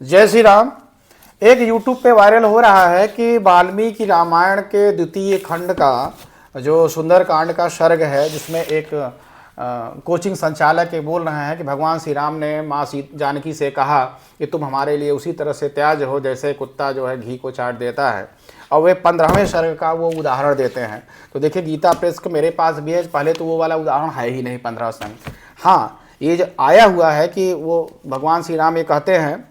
जय श्री राम। एक YouTube पे वायरल हो रहा है कि वाल्मीकि रामायण के द्वितीय खंड का जो सुंदरकांड का सर्ग है, जिसमें एक कोचिंग संचालक ये बोल रहे हैं कि भगवान श्री राम ने माँ जानकी से कहा कि तुम हमारे लिए उसी तरह से त्याज हो जैसे कुत्ता जो है घी को चाट देता है, और वे 15वें सर्ग का वो उदाहरण देते हैं। तो देखिए, गीता प्रेस के मेरे पास भी है, पहले तो वो वाला उदाहरण है ही नहीं 15 सर्ग। हाँ, ये जो आया हुआ है कि वो भगवान श्री राम ये कहते हैं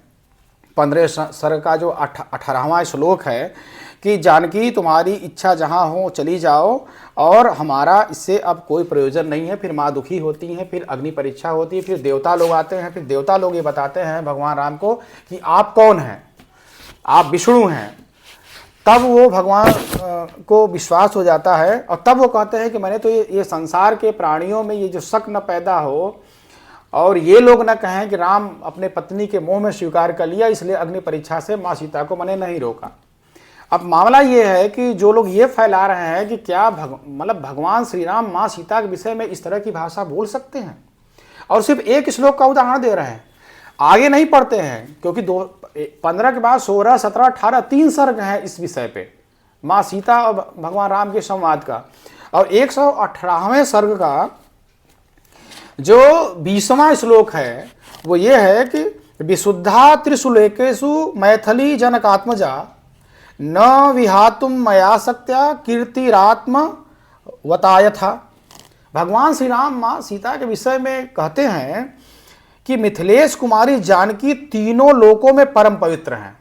15 सर्ग का जो 18वां श्लोक है कि जानकी तुम्हारी इच्छा जहाँ हो चली जाओ, और हमारा इससे अब कोई प्रयोजन नहीं है। फिर माँ दुखी होती हैं, फिर अग्नि परीक्षा होती है, फिर देवता लोग आते हैं, फिर देवता लोग ये बताते हैं भगवान राम को कि आप कौन हैं, आप विष्णु हैं। तब वो भगवान को विश्वास हो जाता है, और तब वो कहते हैं कि मैंने तो ये संसार के प्राणियों में ये जो शक न पैदा हो और ये लोग न कहें कि राम अपने पत्नी के मोह में स्वीकार कर लिया, इसलिए अग्नि परीक्षा से माँ सीता को मैंने नहीं रोका। अब मामला ये है कि जो लोग ये फैला रहे हैं कि क्या भगवान श्री राम माँ सीता के विषय में इस तरह की भाषा बोल सकते हैं, और सिर्फ एक श्लोक का उदाहरण दे रहे हैं, आगे नहीं पढ़ते हैं, क्योंकि 15 के बाद 16, 17, 18 3 सर्ग हैं इस विषय पे, माँ सीता और भगवान राम के संवाद का। और 118वें सर्ग का जो 20वां श्लोक है वो ये है कि विशुद्धा त्रिशूलेकेषु मैथिली जनकात्मजा न विहातुम मया शक्त्या कीर्तिरात्म वतायथा। भगवान श्री राम माँ सीता के विषय में कहते हैं कि मिथिलेश कुमारी जानकी तीनों लोकों में परम पवित्र हैं।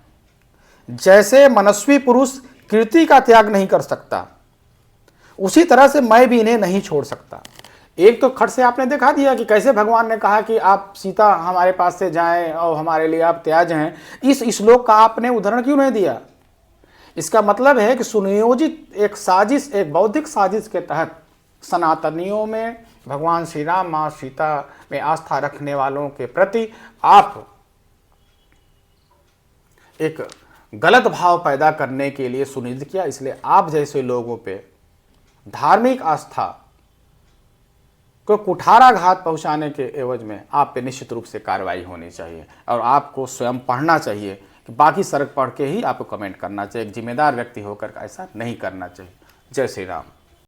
जैसे मनस्वी पुरुष कीर्ति का त्याग नहीं कर सकता, उसी तरह से मैं भी इन्हें नहीं छोड़ सकता। एक तो खट से आपने दिखा दिया कि कैसे भगवान ने कहा कि आप सीता हमारे पास से जाएं और हमारे लिए आप त्याज हैं। इस श्लोक का आपने उदाहरण क्यों नहीं दिया? इसका मतलब है कि सुनियोजित एक साजिश, एक बौद्धिक साजिश के तहत सनातनियों में भगवान श्री राम माँ सीता में आस्था रखने वालों के प्रति आप एक गलत भाव पैदा करने के लिए सुनियोजित किया। इसलिए आप जैसे लोगों पे धार्मिक आस्था को कुठाराघात पहुंचाने के एवज में आप पे निश्चित रूप से कार्रवाई होनी चाहिए, और आपको स्वयं पढ़ना चाहिए कि बाकी सर्ग पढ़ के ही आपको कमेंट करना चाहिए। एक जिम्मेदार व्यक्ति होकर ऐसा नहीं करना चाहिए। जय श्री राम।